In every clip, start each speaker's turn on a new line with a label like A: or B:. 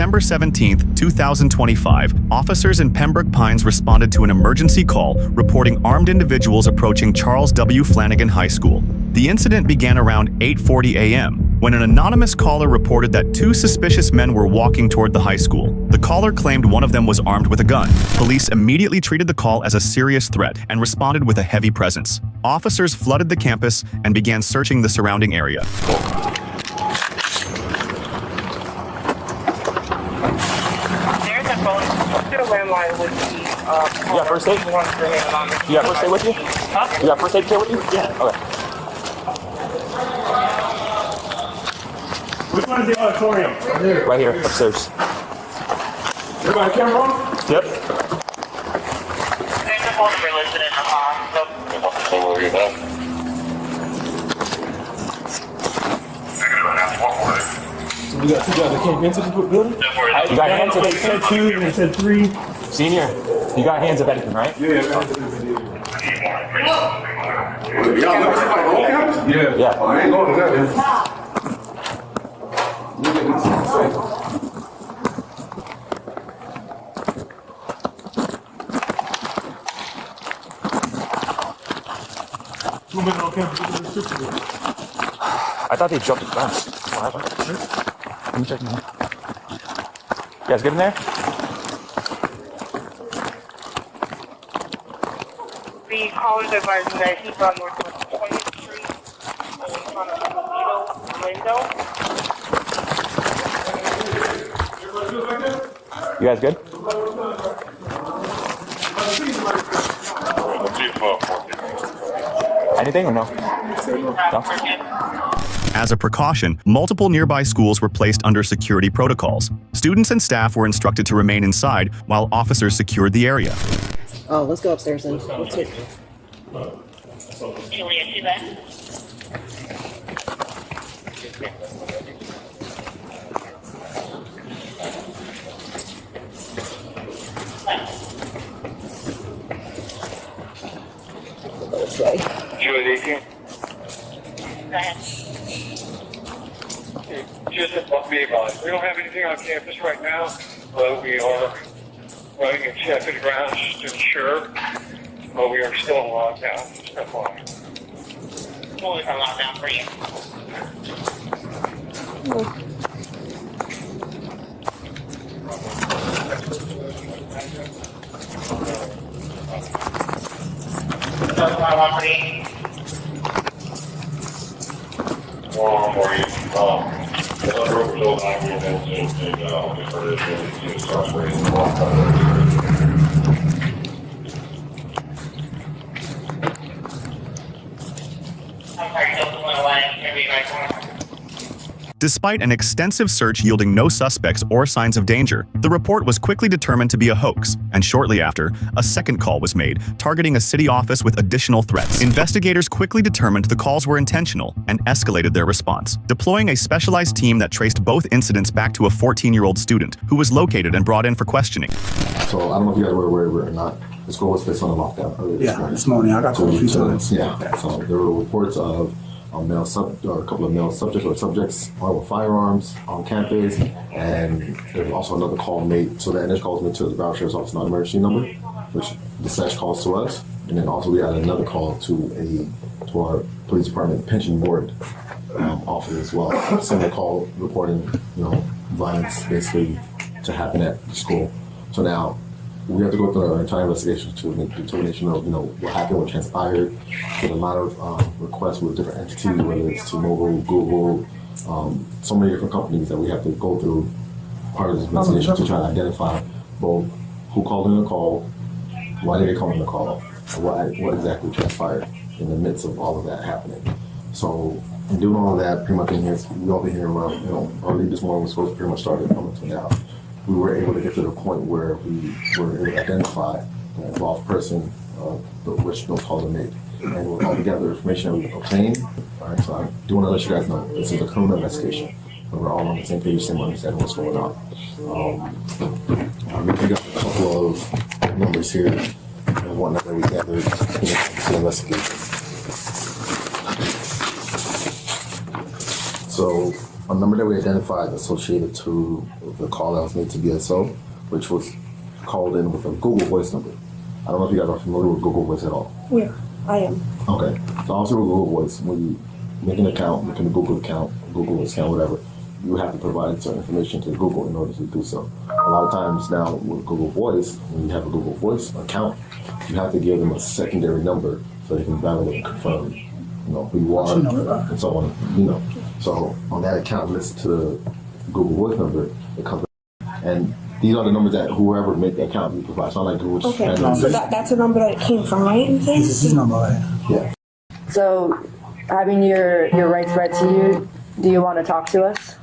A: December 17, 2025, officers in Pembroke Pines responded to an emergency call reporting armed individuals approaching Charles W. Flanagan High School. The incident began around 8:40 a.m. when an anonymous caller reported that two suspicious men were walking toward the high school. The caller claimed one of them was armed with a gun. Police immediately treated the call as a serious threat and responded with a heavy presence. Officers flooded the campus and began searching the surrounding area.
B: Landline with the,
C: you got first aid? You got first aid with you? Huh? You got first aid kit with you?
B: Yeah.
C: Okay.
B: Which one is the auditorium?
C: Right here, upstairs.
B: Everybody camera on?
C: Yep.
B: There's a phone number listed in the
D: So we got two guys that came into the building?
C: You got hands of
B: They said two and they said three.
C: Senior, you got hands of anything, right?
D: Yeah.
C: Yeah.
D: I ain't going to that.
B: Two men on campus.
C: I thought they jumped the fence. What happened? Let me check now. You guys get in there?
B: The callers advising that he's on Northwest 20th Street in front of the window.
C: You guys good? Anything or no? No?
A: As a precaution, multiple nearby schools were placed under security protocols. Students and staff were instructed to remain inside while officers secured the area.
E: Oh, let's go upstairs then. Let's take.
B: Julia, see that?
E: Go this way.
F: Julia, can
B: Go ahead.
F: just be advised, we don't have anything on campus right now, but we are running a check of the grounds just to ensure, but we are still in lockdown. Just FYI.
B: We'll leave our lockdown for you. That's my one for you.
F: One more, the number of those I will and for this to start raising the
B: I'm sorry, don't want to lie. Maybe my corner.
A: Despite an extensive search yielding no suspects or signs of danger, the report was quickly determined to be a hoax, and shortly after, a second call was made, targeting a city office with additional threats. Investigators quickly determined the calls were intentional and escalated their response, deploying a specialized team that traced both incidents back to a 14-year-old student who was located and brought in for questioning.
G: So I don't know if you guys were aware or not. The school was placed on a lockdown earlier
D: This morning I got told a few times.
G: Yeah. So there were reports of a couple of male subjects or subjects armed with firearms on campus, and there was also another call made. So the initial call was made to the Broward Sheriff's Office non-emergency number, which dispatch calls to us, and then also we had another call to our police department pension board office as well. Similar call reporting, violence basically to happen at the school. So now we have to go through our entire investigation to make a determination of, what happened, what transpired. Get a lot of requests with different entities, whether it's T-Mobile, Google, so many different companies that we have to go through part of this investigation to try to identify both who called in the call, why did they call in the call, and what exactly transpired in the midst of all of that happening. So in doing all of that, pretty much in here, we all been here around, early this morning was supposed to pretty much started coming to now. We were able to get to the point where we were able to identify the involved person which those calls are made. And with all the gathered information that we obtained, all right, so I do want to let you guys know this is a criminal investigation. And we're all on the same page, same understanding what's going on. We got a couple of numbers here and whatnot that we gathered to the investigation. So a number that we identified associated to the call that was made to BSO, which was called in with a Google Voice number. I don't know if you guys are familiar with Google Voice at all.
E: Yeah, I am.
G: Okay. So obviously with Google Voice, when you make an account, make a Google account, whatever, you have to provide certain information to Google in order to do so. A lot of times now with Google Voice, when you have a Google Voice account, you have to give them a secondary number so they can validate and confirm, who you are and so on, So on that account list to the Google Voice number, it comes up. And these are the numbers that whoever made the account you provide. It's not like Google.
E: Okay, so that's a number that it came from, right?
D: This is his number, right?
G: Yeah.
H: So, having your rights read to you, do you want to talk to us?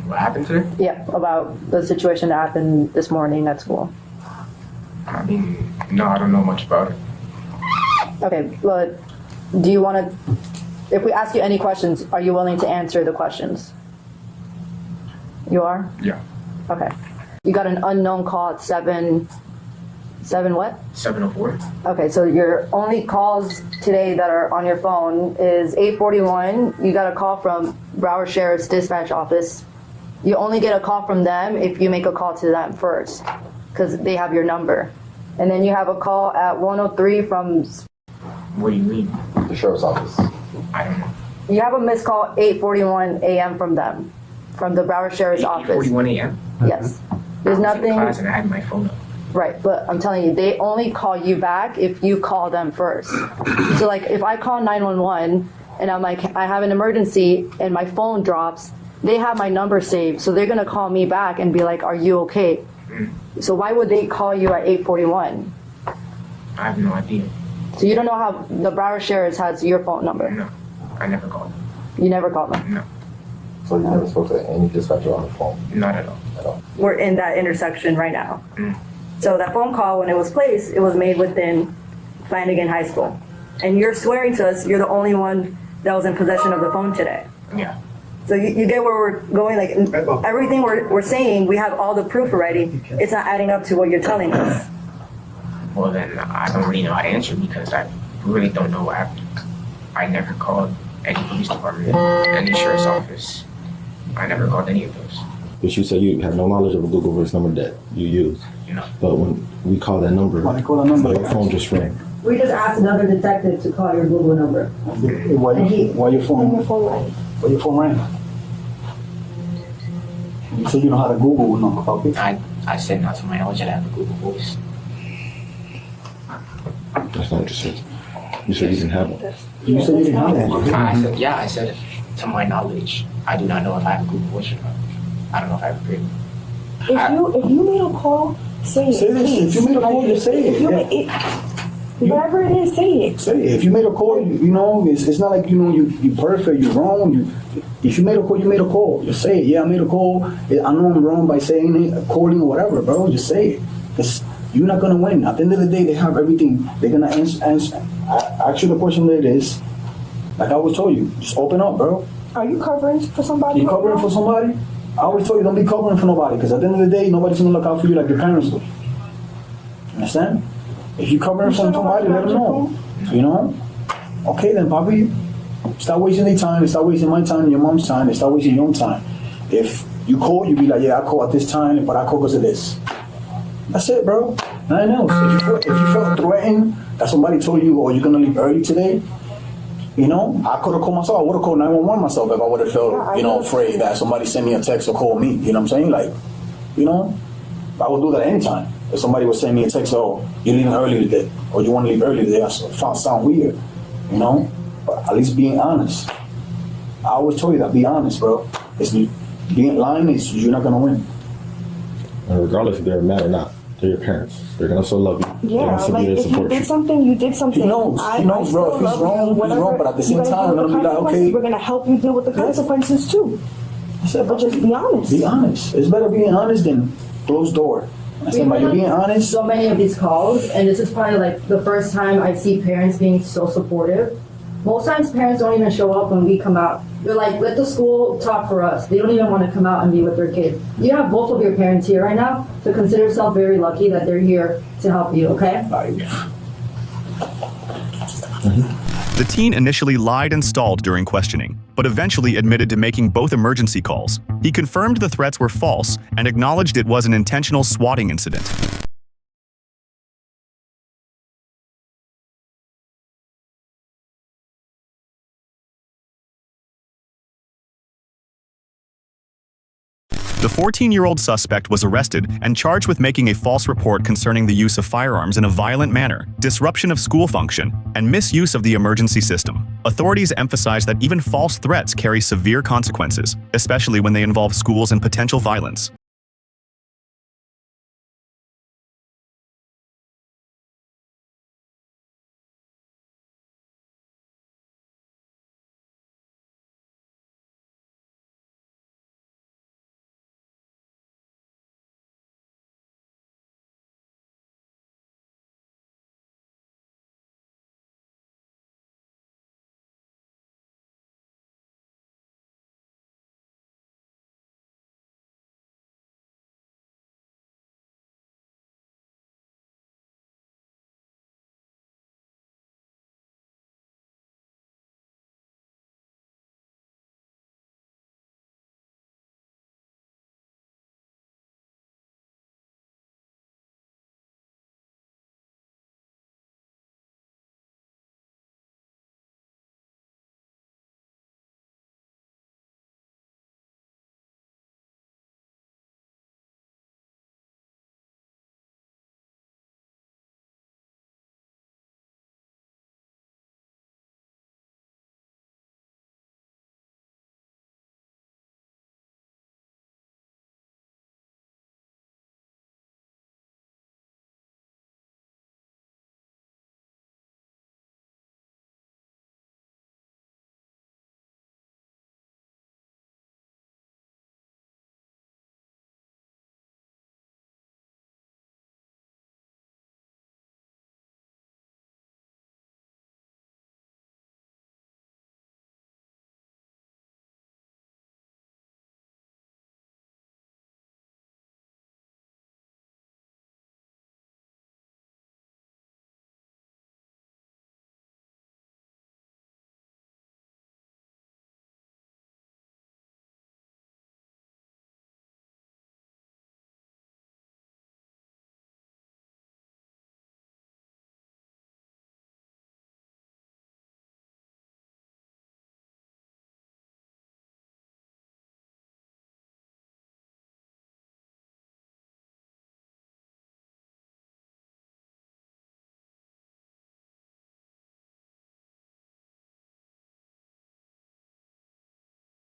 C: What happened today?
H: Yeah, about the situation that happened this morning at school.
C: I mean, no, I don't know much about it.
H: Okay, but do you want to, if we ask you any questions, are you willing to answer the questions? You are?
C: Yeah.
H: Okay. You got an unknown call at 7 what?
C: 7:04.
H: Okay, so your only calls today that are on your phone is 841. You got a call from Broward Sheriff's Dispatch Office. You only get a call from them if you make a call to them first, because they have your number. And then you have a call at 103 from...
C: What do you mean?
G: The sheriff's office.
C: I don't know.
H: You have a missed call 8:41 a.m. from them, from the Broward Sheriff's Office.
C: 8:41 a.m.
H: Yes. There's
C: I was in
H: nothing...
C: class and I had my phone up.
H: Right, but I'm telling you, they only call you back if you call them first. So like if I call 911 and I'm like, I have an emergency and my phone drops, they have my number saved. So they're gonna call me back and be like, are you okay? So why would they call you at 841?
C: I have no idea.
H: So you don't know how the Broward Sheriff's has your phone number?
C: No, I never called them.
H: You never called them?
C: No,
G: So you never spoke to any dispatcher on the phone
C: not at all.
G: at all.
H: We're in that intersection right now. So that phone call, when it was placed, it was made within Flanagan High School. And you're swearing to us you're the only one that was in possession of the phone today.
C: Yeah.
H: So you get where we're going, like everything we're saying, we have all the proof already. It's not adding up to what you're telling us.
C: Well, then I don't really know how to answer because I really don't know what happened. I never called any police department, any sheriff's office. I never called any of those.
G: But you said you have no knowledge of a Google Voice number that you use.
C: You know.
G: But when we call that number,
D: Why they call that number?
G: your phone just rang.
H: We just asked another detective to call your Google number.
D: Why your phone rang? You said you know how to Google number, okay?
C: I said not to my knowledge I have a Google Voice.
G: That's not what you said. You said you didn't have one.
D: You said you didn't have one.
C: I said to my knowledge, I do not know if I have a Google Voice or not. I don't know if I have a Google.
E: If you made a call, say it.
D: Say this.
E: Please.
D: If you made a call, just say it.
E: If you
D: Yeah.
E: made it, whatever it is, say it.
D: Say it. If you made a call, it's not like you perfect, you're wrong. If you made a call, you made a call. Just say it. Yeah, I made a call. I know I'm wrong by saying it, calling or whatever, bro. Just say it. You're not gonna win. At the end of the day, they have everything. They're gonna answer. Ask you the question that it is. Like I always told you, just open up, bro.
E: Are you covering for somebody?
D: You covering for somebody? I always told you, don't be covering for nobody, because at the end of the day, nobody's gonna look out for you like your parents do. Understand? If you covering for somebody, let them know. Okay, then, Papi, stop wasting their time. Stop wasting my time and your mom's time. Stop wasting your own time. If you call, you be like, yeah, I call at this time, but I call because of this. That's it, bro. Nothing else. If you felt threatened that somebody told you, oh, you're gonna leave early today, I could have called myself. I would have called 911 myself if I would have felt, afraid that somebody sent me a text or called me. You know what I'm saying? Like, I would do that anytime. If somebody would send me a text, oh, you're leaving early today, or you want to leave early today, that sound weird, But at least being honest. I always told you that, be honest, bro. Being lying is you're not gonna win.
G: And regardless if they're mad or not, they're your parents. They're gonna still love you. They're
E: Yeah,
G: gonna still
E: like
G: be there to
E: if you
G: support
E: did
G: you.
E: something, you did something.
D: He knows, bro. If he's wrong, he's wrong. But at the same time, let him be like, okay.
E: We're gonna help you deal with the consequences too. But just be honest.
D: Be honest. It's better being honest than closed door. I said, by you being honest.
H: So many of these calls, and this is probably like the first time I see parents being so supportive. Most times parents don't even show up when we come out. They're like, let the school talk for us. They don't even want to come out and be with their kids. You have both of your parents here right now, so consider yourself very lucky that they're here to help you, okay?
A: The teen initially lied and stalled during questioning, but eventually admitted to making both emergency calls. He confirmed the threats were false and acknowledged it was an intentional swatting incident. The 14-year-old suspect was arrested and charged with making a false report concerning the use of firearms in a violent manner, disruption of school function, and misuse of the emergency system. Authorities emphasize that even false threats carry severe consequences, especially when they involve schools and potential violence.